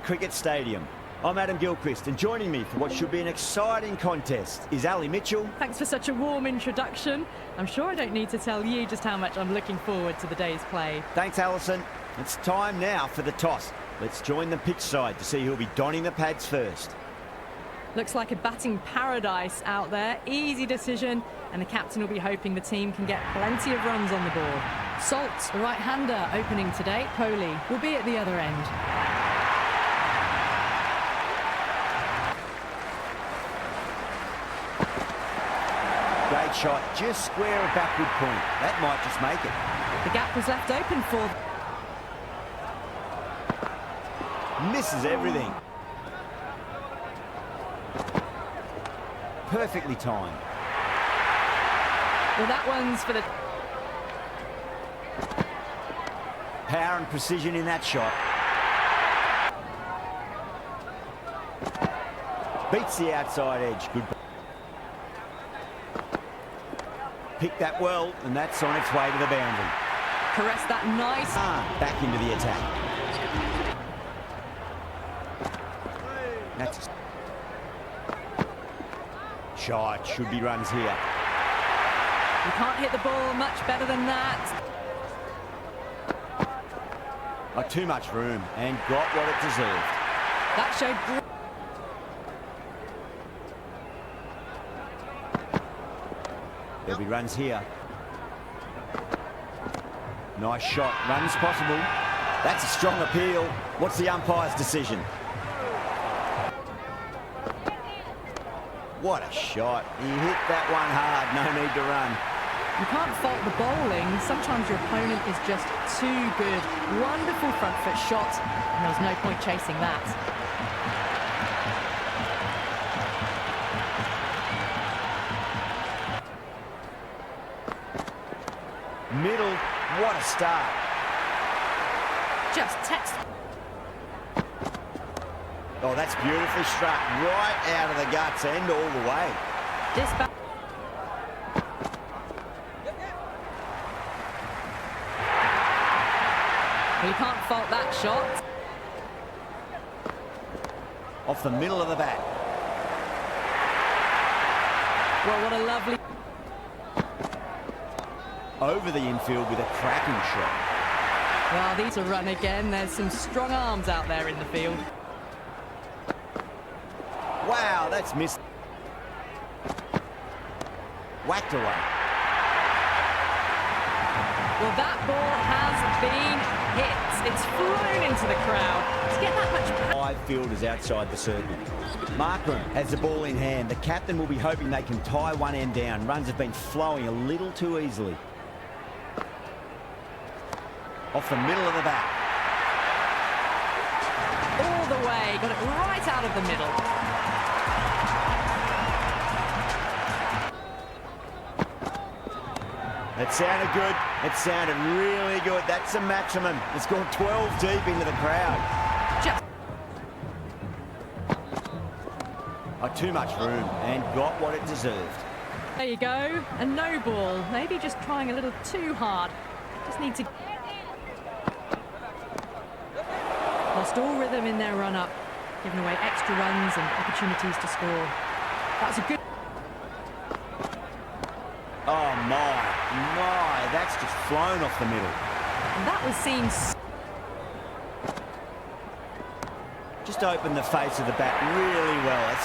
Cricket Stadium. I'm Adam Gilchrist, and joining me for what should be an exciting contest is Ali Mitchell. Thanks for such a warm introduction. I'm sure I don't need to tell you just how much I'm looking forward to the day's play. Thanks, Alison. It's time now for the toss. Let's join the pitch side to see who'll be donning the pads first. Looks like a batting paradise out there. Easy decision, and the captain will be hoping the team can get plenty of runs on the board. Salt, the right-hander, opening today. Kohli will be at the other end. Great shot, just square of backward point. That might just make it. The gap was left open for... Misses everything. Perfectly timed. Well, that one's for the... Power and precision in that shot. Beats the outside edge. Good. Picked that well, and that's on its way to the boundary. Caress that nice. Back into the attack. That's shot. Should be runs here. You can't hit the ball much better than that. Too much room, and got what it deserved. That showed... There'll be runs here. Nice shot. Runs possible. That's a strong appeal. What's the umpire's decision? What a shot. He hit that one hard. No need to run. You can't fault the bowling. Sometimes your opponent is just too good. Wonderful front foot shot, and there was no point chasing that. Middle, what a start. Just text. Oh, that's beautifully struck. Right out of the guts and all the way. Dispatch. Well, you can't fault that shot. Off the middle of the bat. Well, what a lovely... Over the infield with a cracking shot. Well, these are run again. There's some strong arms out there in the field. Wow, that's missed. Whacked away. Well, that ball has been hit. It's flown into the crowd. To get that much... 5 fielders outside the circle. Markram has the ball in hand. The captain will be hoping they can tie one end down. Runs have been flowing a little too easily. Off the middle of the bat. All the way. Got it right out of the middle. It sounded good. It sounded really good. That's the maximum. It's gone 12 deep into the crowd. Just... Too much room and got what it deserved. There you go. A no ball. Maybe just trying a little too hard. Just need to... Lost all rhythm in their run-up. Giving away extra runs and opportunities to score. That's a good... Oh my, that's just flown off the middle. And that was seen... Just opened the face of the bat really well.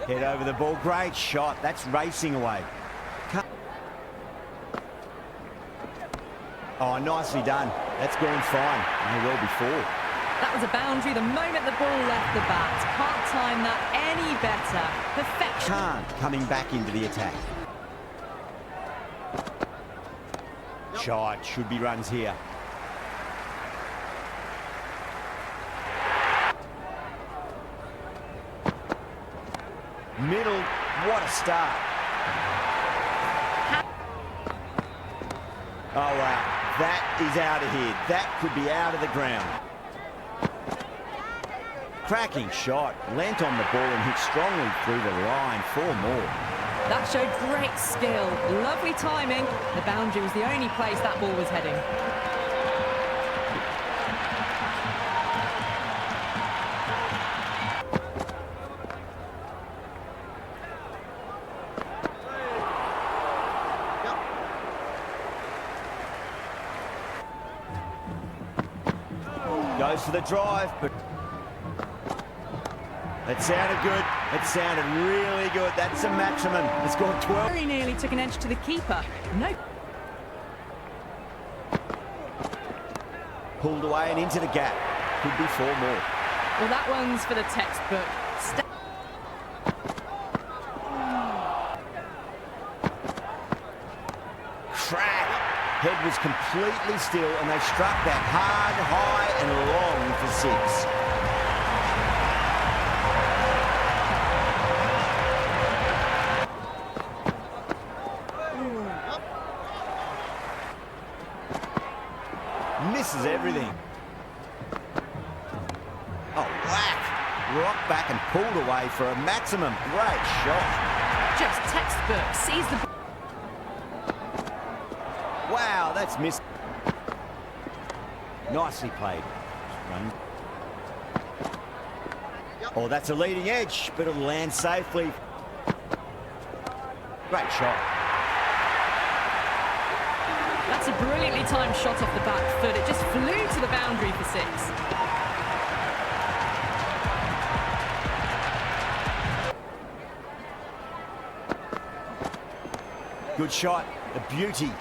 Head over the ball, great shot. That's racing away. Oh, nicely done. That's gone fine. May well before. That was a boundary the moment the ball left the bat. Can't time that any better. Perfection. Can't coming back into the attack. Shot, should be runs here. Middle, what a start. Oh wow, that is out of here. That could be out of the ground. Cracking shot, leant on the ball and hit strongly through the line. 4 more. That showed great skill. Lovely timing. The boundary was the only place that ball was heading. Goes for the drive, but that sounded good. It sounded really good. That's a maximum. It's got 12. Very nearly took an edge to the keeper. No. Pulled away and into the gap. Could be 4 more. Well, that one's for the textbook. Crack. Head was completely still and they struck that hard, high and long for 6. Misses everything. Oh, whack. Rocked back and pulled away for a maximum. Great shot. Just textbook. Sees the... Wow, that's missed. Nicely played. Run. Oh, that's a leading edge, but it'll land safely. Great shot. That's a brilliantly timed shot off the back foot. It just flew to the boundary for 6. Good shot. A beauty.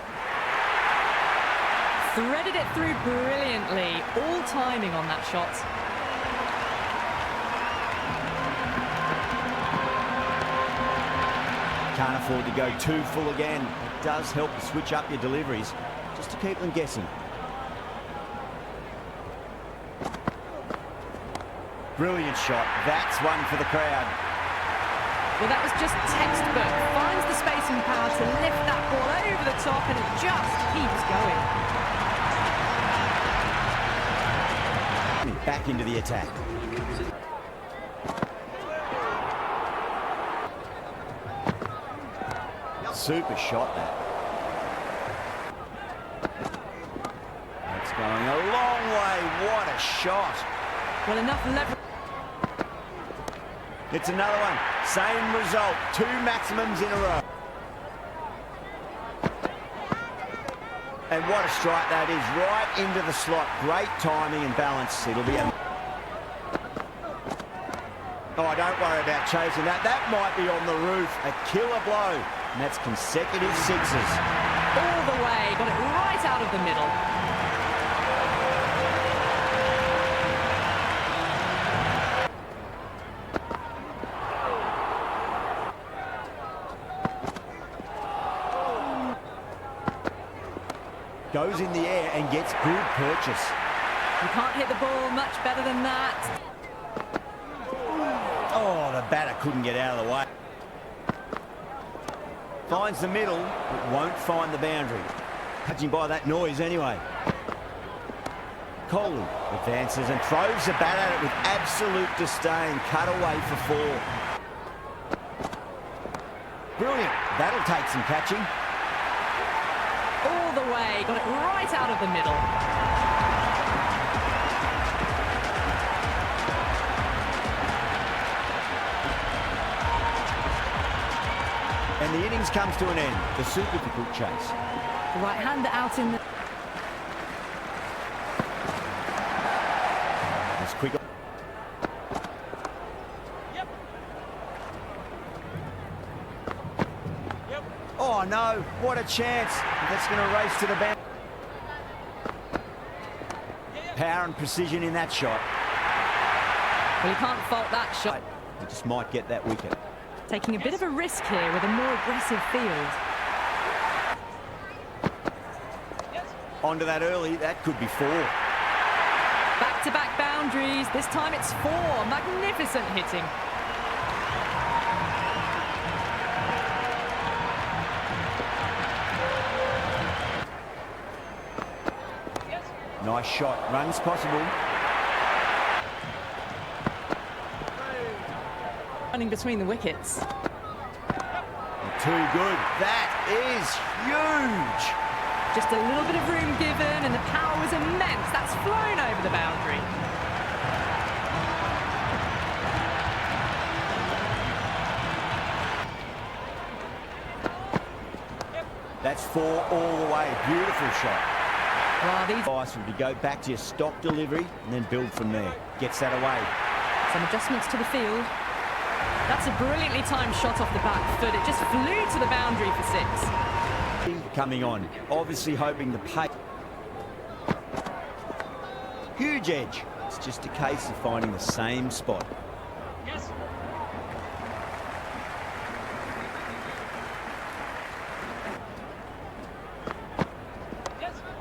Threaded it through brilliantly. All timing on that shot. Can't afford to go too full again. It does help to switch up your deliveries, just to keep them guessing. Brilliant shot. That's one for the crowd. Well, that was just textbook. Finds the space and power to lift that ball over the top, and it just keeps going. Back into the attack. Super shot that. That's going a long way. What a shot. Well, enough leverage. It's another one. Same result. 2 maximums in a row. And what a strike that is. Right into the slot. Great timing and balance. It'll be a... Oh, don't worry about chasing that. That might be on the roof. A killer blow. And that's consecutive 6s. All the way. Got it right out of the middle. Goes in the air and gets good purchase. You can't hit the ball much better than that. Oh, the batter couldn't get out of the way. Finds the middle, but won't find the boundary. Judging by that noise anyway. Kohli advances and throws the bat at it with absolute disdain. Cut away for 4. Brilliant. That'll take some catching. All the way. Got it right out of the middle. And the innings comes to an end. The super difficult chase. The right-hander out in the... It's quick. Oh no, what a chance. That's going to race to the boundary. Power and precision in that shot. Well, you can't fault that shot. He just might get that wicket. Taking a bit of a risk here with a more aggressive field. Onto that early, that could be 4. Back-to-back boundaries. This time it's 4. Magnificent hitting. Nice shot. Runs possible. Running between the wickets. Too good. That is huge. Just a little bit of room given, and the power was immense. That's flown over the boundary. That's 4 all the way. Beautiful shot. Well, these advice would be go back to your stock delivery and then build from there. Gets that away. some adjustments to the field. That's a brilliantly timed shot off the back foot. It just flew to the boundary for 6. Coming on, obviously hoping to pay. Huge edge. It's just a case of finding the same spot. Yes.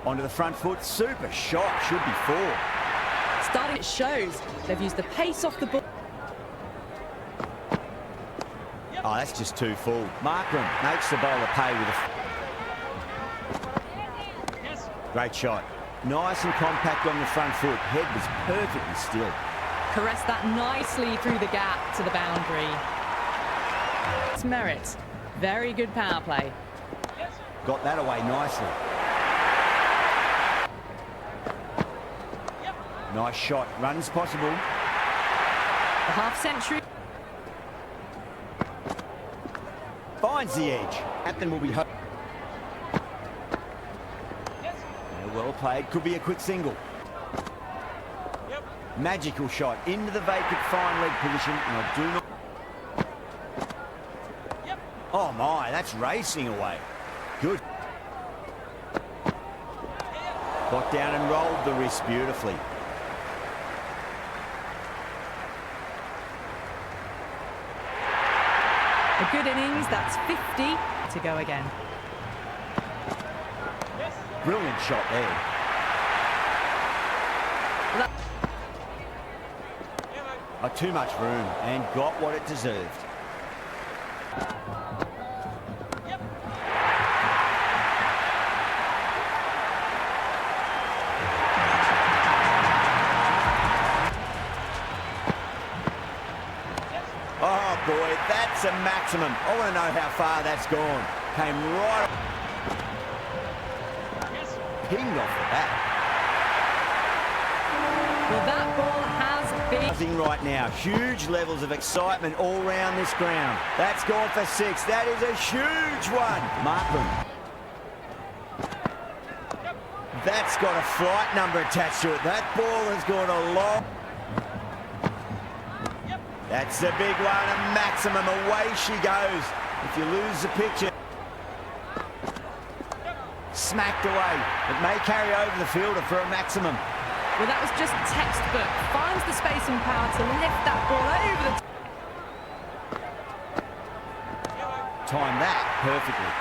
Onto the front foot, super shot, should be 4. Starting, it shows they've used the pace off the ball. Oh, that's just too full. Markram makes the bowler pay with a... Great shot. Nice and compact on the front foot. Head was perfectly still. Caressed that nicely through the gap to the boundary. It's Merritt. Very good power play. Got that away nicely. Nice shot. Runs possible. The half-century. Finds the edge. Captain will be home. Well played. Could be a quick single. Magical shot into the vacant fine leg position, and I do not... Oh my, that's racing away. Good. Got down and rolled the wrist beautifully. A good innings, that's 50 to go again. Brilliant shot there. Too much room and got what it deserved. Oh boy, that's a maximum. I want to know how far that's gone. Came right pinged off the bat. Well, that ball has been... Right now, huge levels of excitement all round this ground. That's gone for 6. That is a huge one. Markram. That's got a flight number attached to it. That ball has gone a long... That's a big one, a maximum. Away she goes. If you lose the picture... Smacked away. It may carry over the fielder for a maximum. Well, that was just textbook. Finds the space and power to lift that ball over the... Time that perfectly.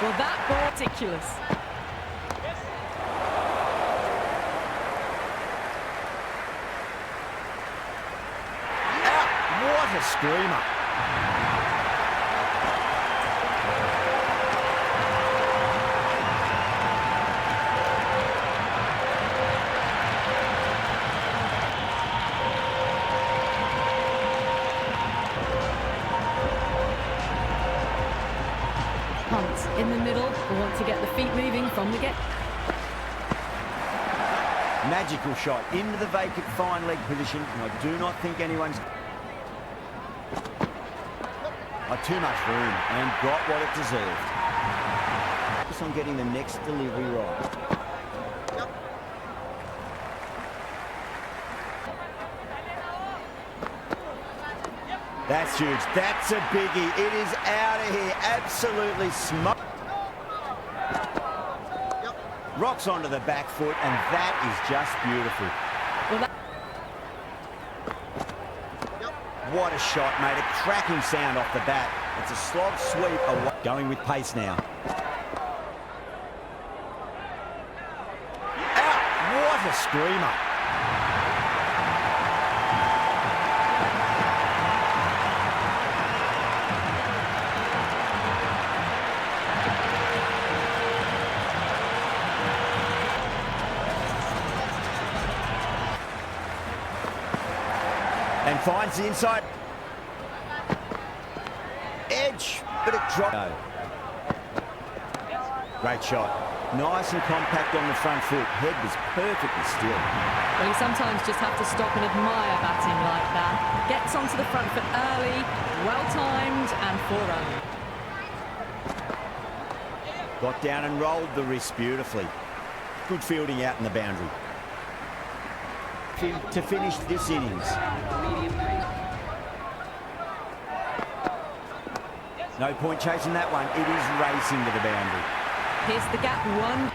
Well, that ball, ridiculous. What a screamer. In the middle, we want to get the feet moving from the get. Magical shot into the vacant fine leg position, and I do not think anyone's... Too much room and got what it deserved. Focus on getting the next delivery right. That's huge. That's a biggie. It is out of here. Absolutely smoked. Rocks onto the back foot, and that is just beautiful. Well, what a shot, mate. A cracking sound off the bat. It's a slog sweep away. Going with pace now. Out! What a screamer. And finds the inside edge, but it dropped. Great shot. Nice and compact on the front foot. Head was perfectly still. well, you sometimes just have to stop and admire batting like that. Gets onto the front foot early, well-timed and 4 runs. Got down and rolled the wrist beautifully. Good fielding out in the boundary. To finish this innings. No point chasing that one. It is racing to the boundary. Here's the gap one.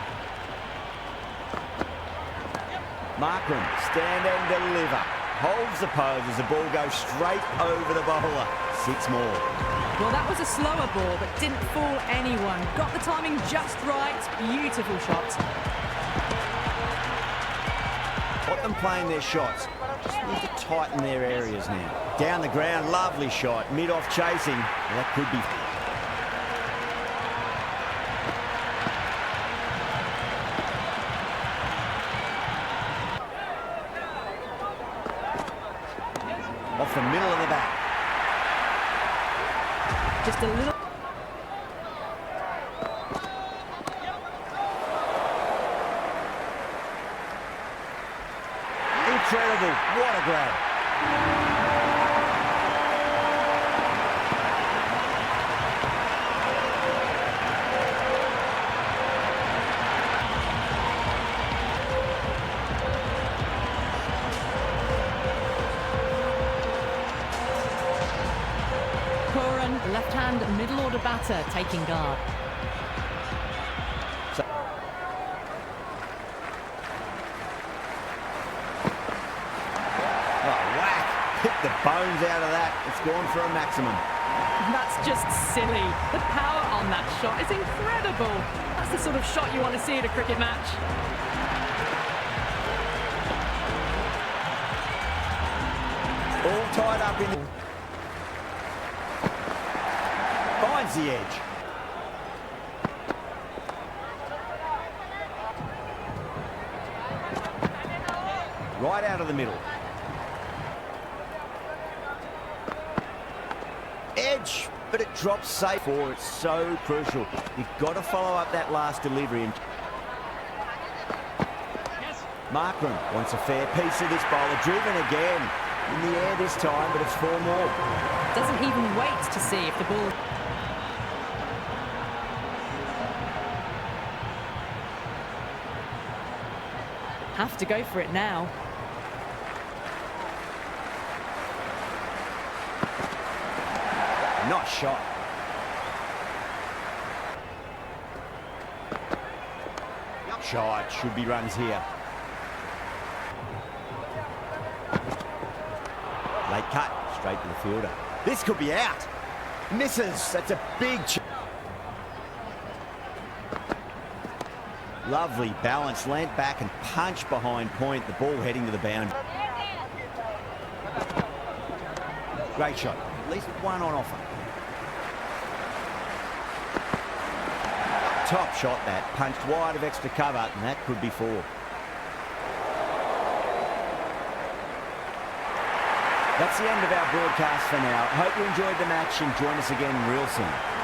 Markram, stand and deliver. Holds the pose as the ball goes straight over the bowler. 6 more. Well, that was a slower ball, but didn't fool anyone. Got the timing just right. Beautiful shot. Got them playing their shots. Just need to tighten their areas now. Down the ground, lovely shot. Mid-off chasing. Well, that could be... Off the middle of the bat. Just a little... Incredible. What a grab. Left-hand middle-order batter taking guard. Oh, whack. Hit the bones out of that. It's gone for a maximum. That's just silly. The power on that shot is incredible. That's the sort of shot you want to see at a cricket match. All tied up in the... Finds the edge. Right out of the middle. Edge, but it drops safe. Oh, it's so crucial. You've got to follow up that last delivery. And Markram wants a fair piece of this bowler. Driven again. In the air this time, but it's 4 more. Doesn't even wait to see if the ball... Have to go for it now. Nice shot. Shot. Should be runs here. Late cut. Straight to the fielder. This could be out. Misses. That's a big... Lovely balance, leant back and punch behind point. The ball heading to the boundary. Great shot. At least one on offer. Top shot that. Punched wide of extra cover, and that could be 4. That's the end of our broadcast for now. Hope you enjoyed the match and join us again real soon.